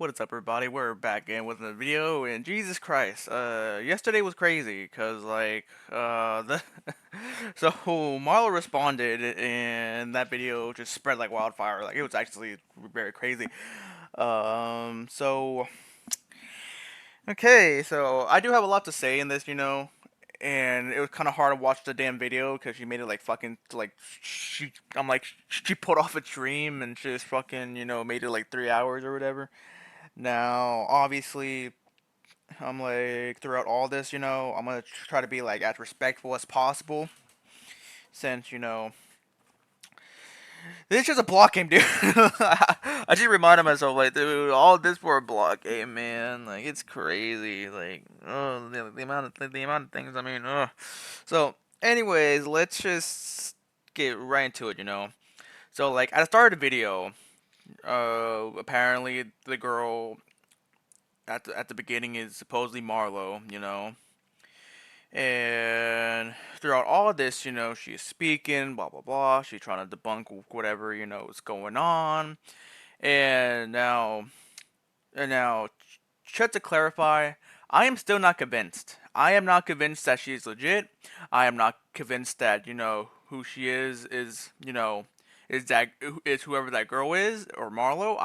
What is up, everybody? We're back again with another video, and Jesus Christ, yesterday was crazy, cause the so Marlo responded, and that video just spread like wildfire. Like it was actually very crazy. So okay, so I do have a lot to say in this, and it was kind of hard to watch the damn video because she made it like fucking like she put off a dream and she just fucking made it like 3 hours or whatever. Now, obviously, I'm like throughout all this, I'm gonna try to be like as respectful as possible, since this is just a block game, dude. I just reminded myself, like, dude, all this for a block game, man. Like, it's crazy. Like, oh, the amount of things. I mean, So, anyways, let's just get right into it. So, like, at the start of the video, apparently the girl at the beginning is supposedly Marlo. And throughout all of this, she's speaking, blah blah blah. She's trying to debunk whatever is going on. And now, just to clarify, I am still not convinced. I am not convinced that she's legit. I am not convinced that who she is whoever that girl is or Marlo.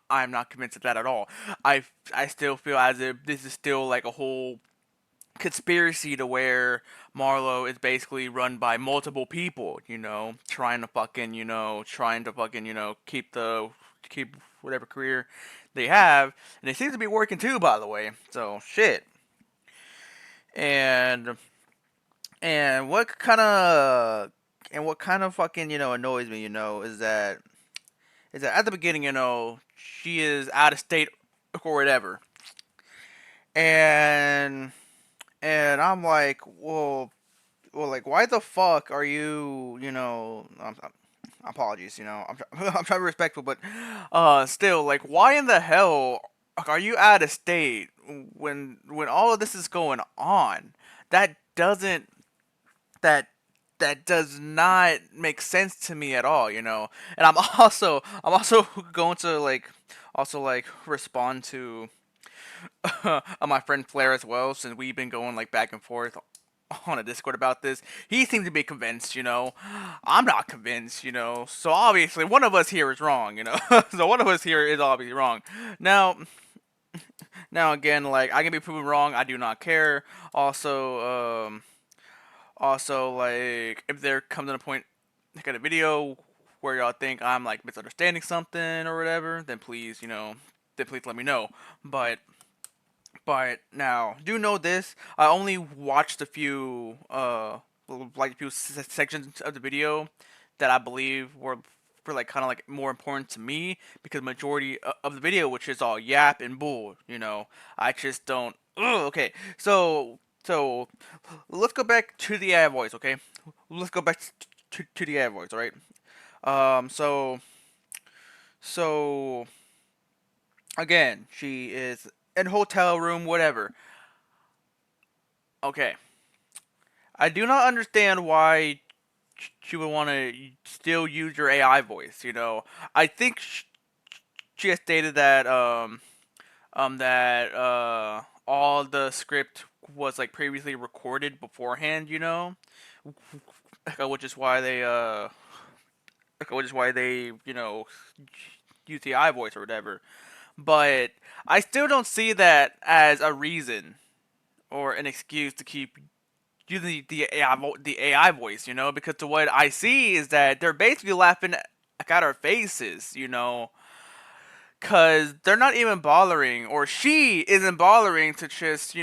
I'm not convinced of that at all. I still feel as if this is still like a whole conspiracy to where Marlo is basically run by multiple people, trying to fucking, keep whatever career they have, and it seems to be working too, by the way. So shit. And and what kind of fucking annoys me, is that at the beginning, she is out of state or whatever, and I'm like, well, like, why the fuck are you, apologies, I'm trying to be respectful, but, still, like, why in the hell are you out of state when all of this is going on? That doesn't, that, that does not make sense to me at all, and I'm also going to, like, respond to, my friend Flair as well, since we've been going, like, back and forth on a Discord about this. He seemed to be convinced. I'm not convinced. So obviously one of us here is wrong. So one of us here is obviously wrong. Now, now again, like I can be proven wrong. I do not care. Also, like if there comes in a point like in a video where y'all think I'm like misunderstanding something or whatever, then please let me know. But now, do know this. I only watched a few, like a few sections of the video that I believe were like kind of like more important to me because majority of the video, which is all yap and bull, I just don't. Ugh, okay, so let's go back to the AI voice. Okay, let's go back to the AI voice. All right. So again, she is in hotel room, whatever. Okay. I do not understand why she would want to still use your AI voice. I think she has stated that all the script was like previously recorded beforehand. Which is why they use the AI voice or whatever. But I still don't see that as a reason or an excuse to keep using the AI voice, because to what I see is that they're basically laughing at our faces, because they're not even bothering, or she isn't bothering to just,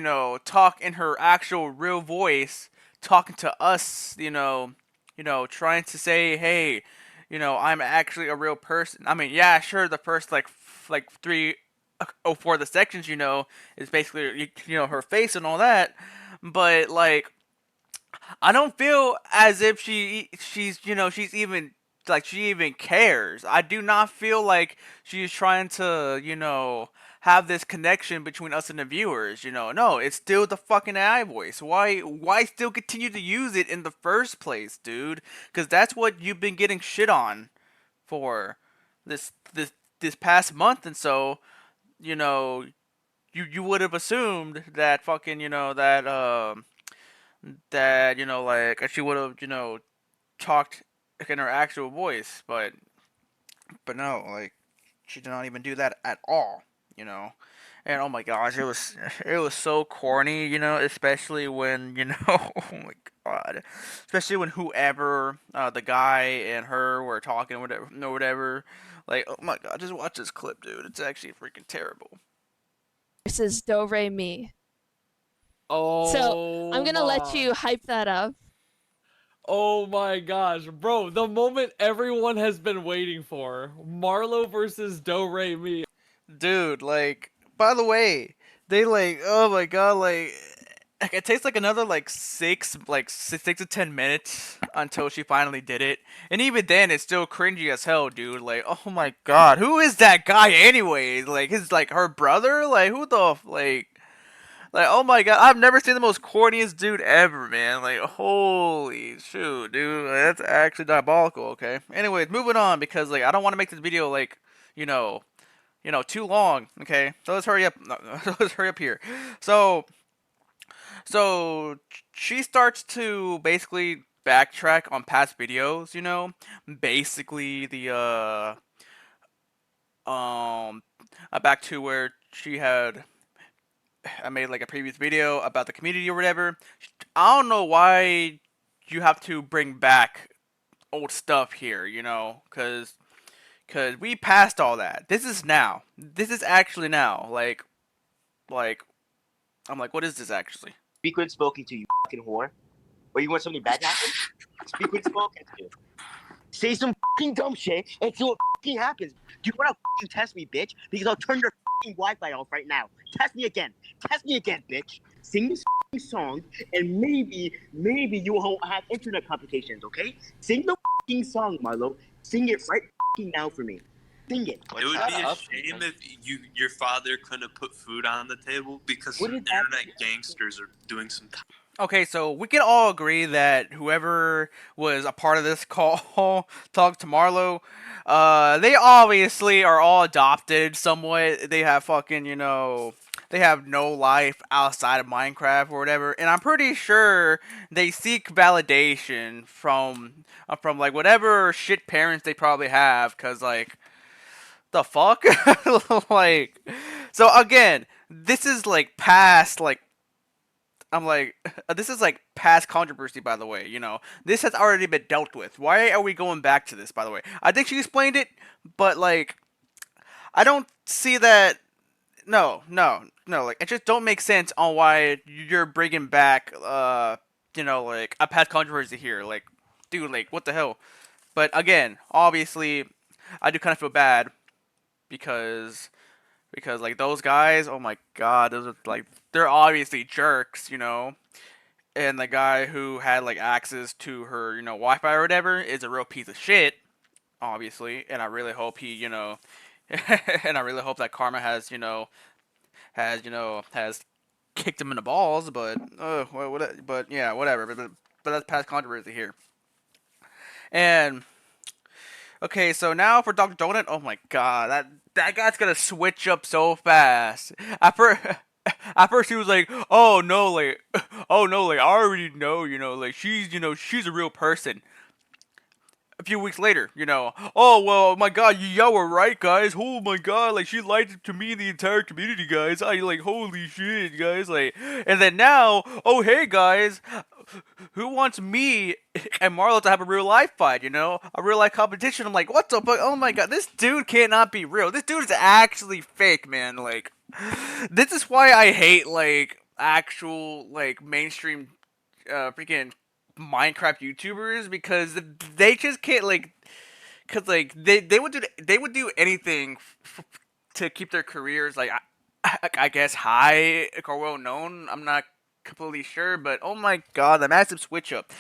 talk in her actual real voice, talking to us, trying to say, hey, I'm actually a real person. I mean, yeah, sure, the first like three or four of the sections, is basically her face and all that, but like I don't feel as if she's even like she even cares. I do not feel like she's trying to have this connection between us and the viewers. No, it's still the fucking AI voice. Why still continue to use it in the first place, dude? Because that's what you've been getting shit on for this past month and so. you know, you would have assumed that fucking, that, like, she would have, talked in her actual voice, but no, like, she did not even do that at all, you know. And oh my gosh, it was so corny, especially when, oh my god, especially when whoever the guy and her were talking, whatever, no, whatever. Like, oh my god, just watch this clip, dude. It's actually freaking terrible. Versus Do Re Mi. So I'm Oh gonna let my. you hype that up. Oh my gosh, bro, the moment everyone has been waiting for. Marlo versus Do Re Mi. Dude, like, by the way, they like, oh my god, like it takes like another like 6 to 10 minutes until she finally did it, and even then it's still cringy as hell, dude. Like, oh my god, who is that guy anyway? Like, his like her brother? Like, who the like, oh my god, I've never seen the most corniest dude ever, man. Like, holy shoot, dude, that's actually diabolical. Okay, anyways, moving on because like I don't want to make this video like, you know too long. Okay, so let's hurry up. No, let's hurry up here. So, so she starts to basically backtrack on past videos. Basically um back to where she had I made like a previous video about the community or whatever. I don't know why you have to bring back old stuff here. Cause we passed all that. This is now. This is actually now. Like I'm like, what is this actually? Speak when spoken to, you fucking whore. Or you want something bad to happen? Speak when spoken to. Say some fucking dumb shit and see what fucking happens. Do you want to fucking test me, bitch? Because I'll turn your fucking Wi-Fi off right now. Test me again. Test me again, bitch. Sing this fucking song, and maybe you won't have internet complications, okay? Sing the fucking song, Marlo. Sing it right fucking now for me. Sing it. It would be a shame if your father couldn't put food on the table because some internet gangsters are doing some. Okay, so we can all agree that whoever was a part of this call, talk to Marlo, they obviously are all adopted somewhat. They have fucking, they have no life outside of Minecraft or whatever, and I'm pretty sure they seek validation from like whatever shit parents they probably have, cause like the fuck, like, so again, this is like past like I'm like, this is like past controversy, by the way. This has already been dealt with. Why are we going back to this, by the way? I think she explained it, but like, I don't see that. No, no, no. Like, it just don't make sense on why you're bringing back, like a past controversy here. Like, dude, like, what the hell? But again, obviously, I do kind of feel bad because like those guys. Oh my god, those are like they're obviously jerks. And the guy who had like access to her, Wi-Fi or whatever, is a real piece of shit, obviously. And I really hope and I really hope that karma has kicked him in the balls. But but yeah, whatever. But that's past controversy here. And okay, so now for Dr. Donut. Oh my god, that guy's gonna switch up so fast. At first he was like, "Oh no, like, oh no, like, I already know, like, she's a real person." A few weeks later, "Oh well, my god, y'all were right, guys. Oh my god, like, she lied to me and the entire community, guys. I like, holy shit, guys, like." And then now, "Oh hey, guys, who wants me and Marlo to have a real life fight, a real life competition?" I'm like, what the fuck? Oh my god, this dude cannot be real. This dude is actually fake, man. Like, this is why I hate like actual like mainstream freaking Minecraft YouTubers, because they just can't like, cause like they would do anything to keep their careers like I guess high or well known. I'm not completely sure, but oh my god, the massive switch up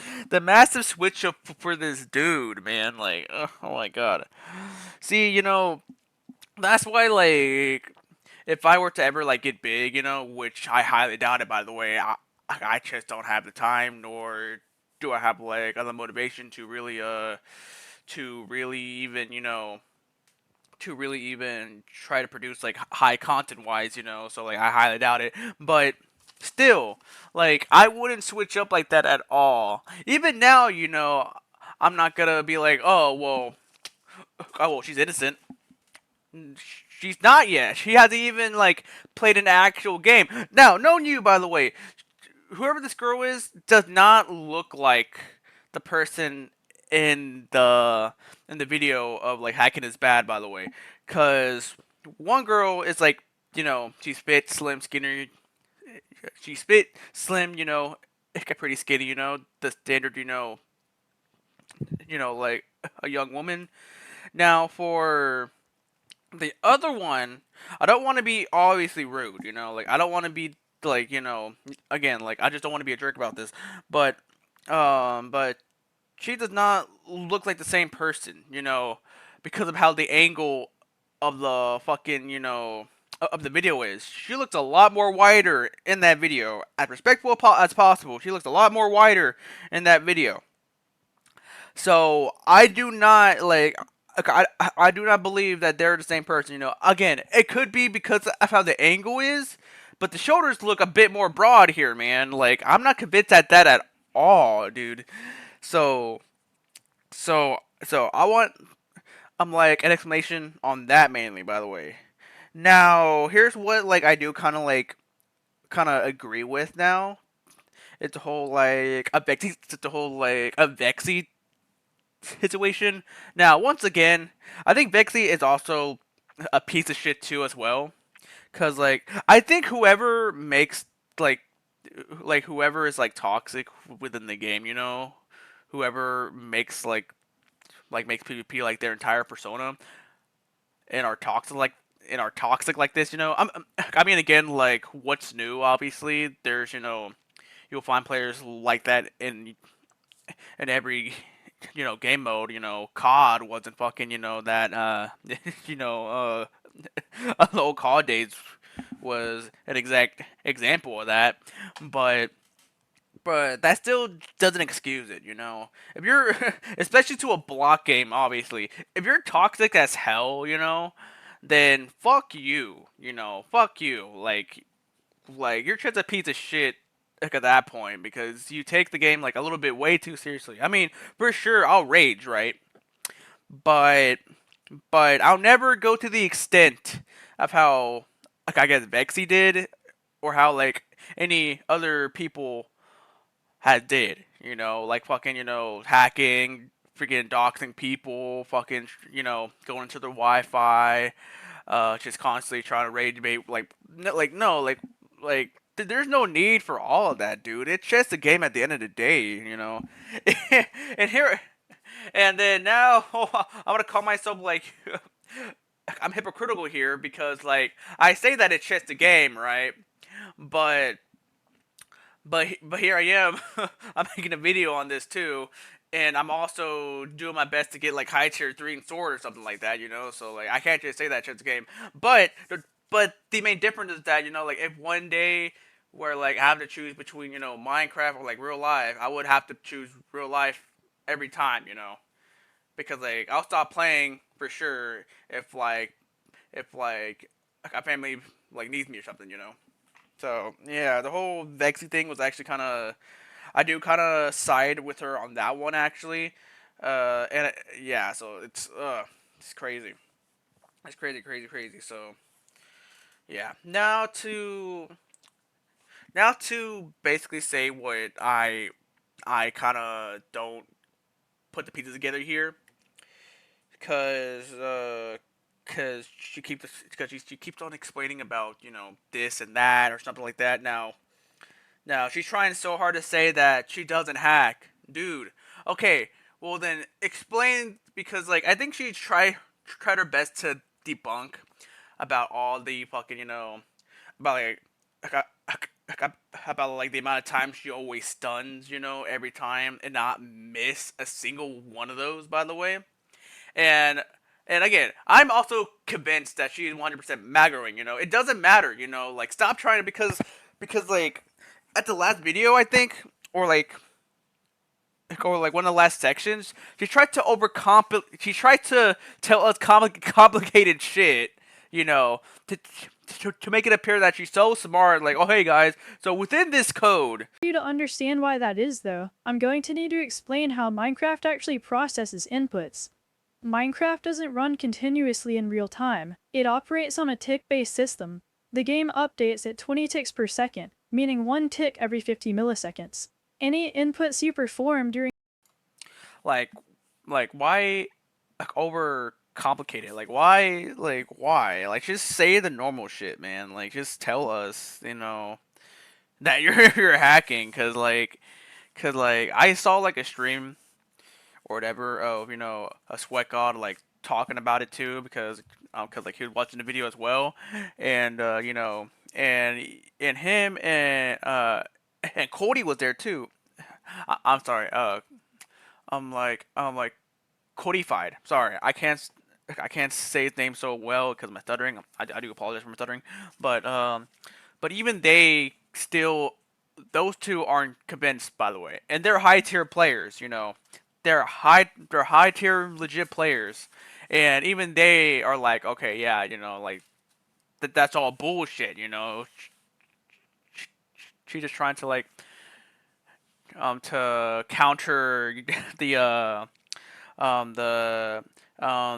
for this dude, man. Like, oh my god. See, that's why like if I were to ever like get big, which I highly doubt it, by the way, I just don't have the time, nor do I have like other motivation to really even to really even try to produce like high content wise, so like I highly doubt it. But still, like I wouldn't switch up like that at all. Even now, I'm not gonna be like, oh well, she's innocent. She's not yet. She hasn't even like played an actual game. Now, knowing you, by the way, whoever this girl is does not look like the person in the video of like hacking is bad, by the way, because one girl is like, she's fit, slim, skinny. She's fit, slim, pretty skinny, the standard, like a young woman. Now for the other one, I don't want to be obviously rude, like I don't want to be like, again, like I just don't want to be a jerk about this, but she does not look like the same person, because of how the angle of the fucking, of the video is. She looks a lot more wider in that video, as respectful as possible. She looks a lot more wider in that video. So I do not like. I do not believe that they're the same person. Again, it could be because of how the angle is, but the shoulders look a bit more broad here, man. Like I'm not convinced at that at all, dude. So, so I want like an explanation on that mainly. By the way, now here's what like I do kind of agree with now. It's a whole like a Vexi. It's a whole like a Vexi situation. Now, once again, I think Vexi is also a piece of shit too as well. Cause like I think whoever makes like whoever is like toxic within the game, whoever makes like makes PvP like their entire persona and are toxic like this, I mean again like what's new obviously there's you'll find players like that in every game mode. COD wasn't fucking that the old COD days was an exact example of that, but that still doesn't excuse it. If you're especially to a block game, obviously, if you're toxic as hell, then fuck you. Fuck you. Like you're just a piece of shit like at that point because you take the game like a little bit way too seriously. I mean, for sure I'll rage, right? But I'll never go to the extent of how like I guess Vexi did or how like any other people had did. Like fucking, hacking, freaking doxing people, fucking, going to their Wi-Fi, just constantly trying to rage bait. There's no need for all of that, dude. It's just a game at the end of the day. And here, and then now I'm gonna call myself like I'm hypocritical here because like I say that it's just a game, right? But but here I am. I'm making a video on this too, and I'm also doing my best to get like high tier 3 and sword or something like that. So like I can't just say that it's just a game. But the main difference is that like if one day where like I have to choose between Minecraft or like real life, I would have to choose real life every time. Because like I'll stop playing for sure if a family like needs me or something. So yeah, the whole Vexy thing was actually I do kind of side with her on that one actually, yeah, so it's crazy, it's crazy. So yeah, now to basically say what I kind of don't put the pieces together here, cause she keeps on explaining about this and that or something like that. Now she's trying so hard to say that she doesn't hack, dude. Okay, well then explain because like I think she tried her best to debunk about all the fucking about about like the amount of times she always stuns every time and not miss a single one of those, by the way. And again, I'm also convinced that she's 100% maggroing. It doesn't matter. Like stop trying to because like at the last video I think or like or like one of the last sections, she tried to She tried to tell us complicated shit, you know, to make it appear that she's so smart. Like, oh hey guys, so within this code. For you to understand why that is, though, I'm going to need to explain how Minecraft actually processes inputs. Minecraft doesn't run continuously in real time. It operates on a tick-based system. The game updates at 20 ticks per second, meaning 1 tick every 50 milliseconds. Any inputs you perform during like why over complicate it? Like why like just say the normal shit, man. Like just tell us, you know, that you're hacking, cuz like I saw like a stream or whatever of, you know, a sweat god like talking about it too, because like he was watching the video as well, and you know, and him and Cody was there too. I'm sorry, I'm like codified. Sorry, I can't say his name so well because of my stuttering. I do apologize for my stuttering, but even they still, those two aren't convinced, by the way, and they're high tier players. You know, they're high tier legit players, and even they are like, okay, yeah, you know, like that's all bullshit. You know, she's just trying to like to counter the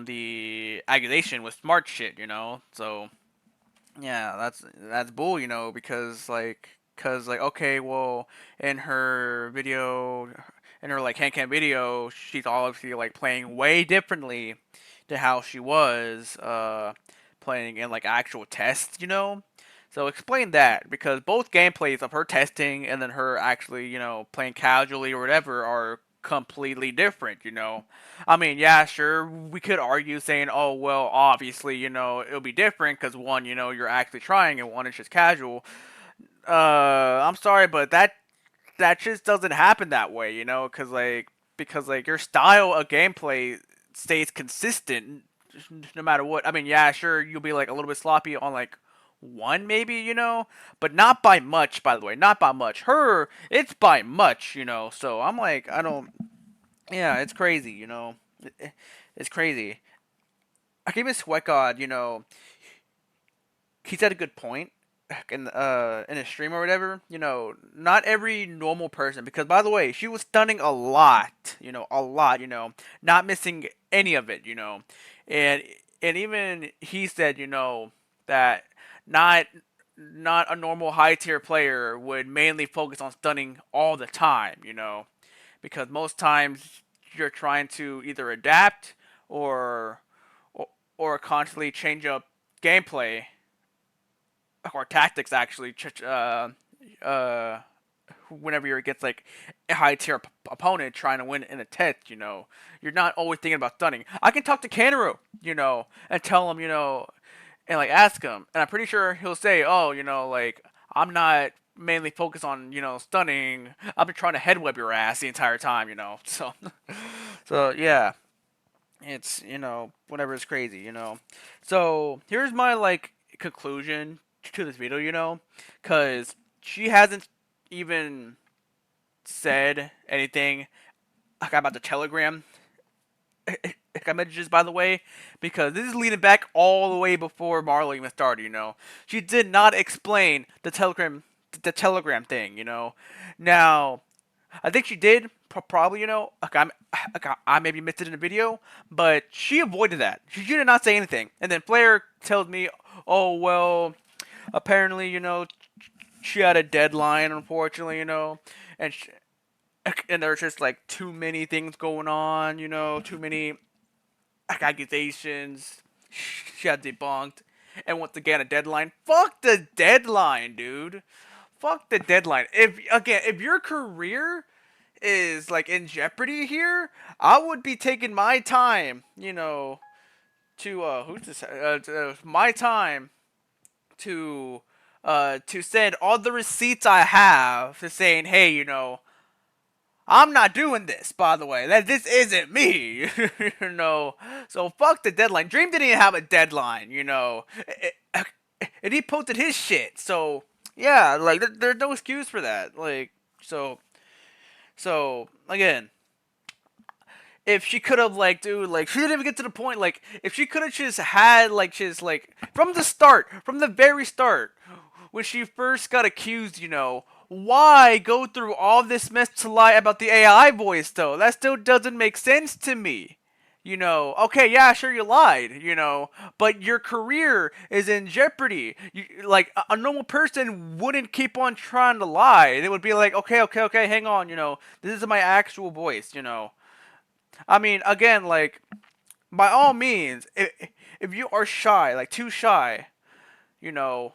the accusation with smart shit, you know. So yeah, that's bull, you know, because like okay, well, in her video, in her like hand cam video, she's obviously like playing way differently to how she was playing in like actual tests, you know. So explain that, because both gameplays of her testing and then her actually, you know, playing casually or whatever are completely different, you know. I mean, yeah, sure, we could argue saying, oh, well, obviously, you know, it'll be different because one, you know, you're actually trying and one is just casual. I'm sorry, but that just doesn't happen that way, you know, because like your style of gameplay stays consistent no matter what. I mean, yeah, sure, you'll be like a little bit sloppy on like one maybe, you know, but not by much, by the way, not by much. Her, it's by much, you know. So I'm like, I don't, yeah, it's crazy, you know. It's crazy. I gave a sweat god, you know, he said a good point in a stream or whatever. You know, not every normal person, because by the way, she was stunning a lot, you know, a lot, you know, not missing any of it, you know, and and even he said, you know, that not not a normal high tier player would mainly focus on stunning all the time, you know, because most times you're trying to either adapt or or, or constantly change up gameplay or tactics actually uh whenever you're against like a high tier opponent trying to win in a test, you know, you're not always thinking about stunning. I can talk to Kangaroo, you know, and tell him, you know, and like ask him, and I'm pretty sure he'll say, oh, you know, like I'm not mainly focused on, you know, stunning. I've been trying to head web your ass the entire time, you know. So so yeah, it's, you know, whatever is crazy, you know. So here's my like conclusion to this video, you know, because she hasn't even said anything like about the Telegram messages, by the way, because this is leading back all the way before Marlo even started, you know. She did not explain the Telegram thing, you know. Now, I think she did, probably, you know, I maybe missed it in the video, but she avoided that. She did not say anything. And then Flair tells me, oh, well, apparently, you know, she had a deadline, unfortunately, you know, and and there's just like too many things going on, you know, too many accusations. She had debunked, and once again a deadline. Fuck the deadline, dude. Fuck the deadline. If your career is like in jeopardy here, I would be taking my time, you know, to who's this? My time to send all the receipts I have to saying, hey, you know, I'm not doing this, by the way. That this isn't me, you know. So fuck the deadline. Dream didn't even have a deadline, you know, and he posted his shit. So yeah, like there's no excuse for that. Like so again, if she could have like, dude, like she didn't even get to the point. Like, if she could have just had like, just like from the start, from the very start, when she first got accused, why go through all this mess to lie about the AI voice though? That still doesn't make sense to me. Okay, yeah, sure, you lied, but your career is in jeopardy. Like, a normal person wouldn't keep on trying to lie. They would be like, okay, okay, okay, hang on, this is my actual voice. I mean, again, like, by all means, if you are shy, like, too shy, you know,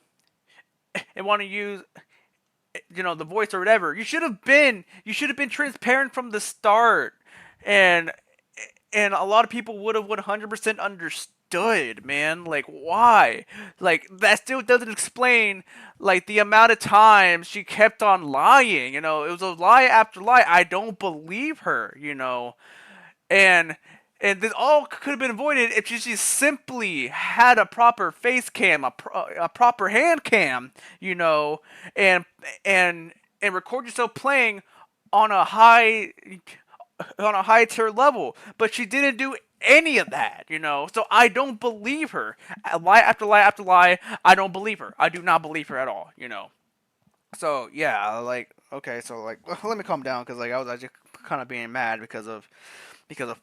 and want to use the voice or whatever, you should have been transparent from the start, and a lot of people would have 100% understood, man. Like, why? Like, that still doesn't explain like the amount of times she kept on lying. It was a lie after lie. I don't believe her. And this all could have been avoided if she just simply had a proper face cam, a proper hand cam, and and record yourself playing on a high tier level. But she didn't do any of that. So I don't believe her. Lie after lie after lie. I don't believe her. I do not believe her at all. So yeah, like, okay, so like, let me calm down, because like I was just kind of being mad because of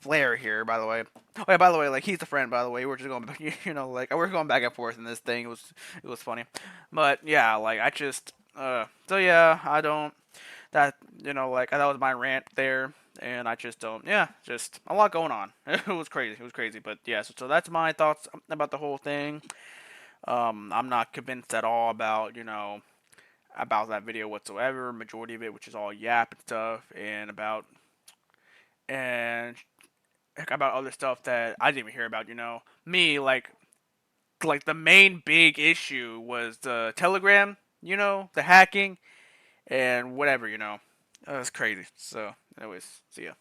Flair here, by the way. Oh yeah, by the way, like, he's a friend, by the way. We're just going, like, we're going back and forth in this thing. It was funny, but yeah, like, I just, so yeah, I don't, that, like, that was my rant there, and I just don't, yeah, just a lot going on. It was crazy, but yeah, so that's my thoughts about the whole thing. I'm not convinced at all about that video whatsoever. Majority of it, which is all yap and stuff, and about other stuff that I didn't even hear about. Me, like the main big issue was the Telegram. The hacking and whatever. It was crazy. So, anyways, see ya.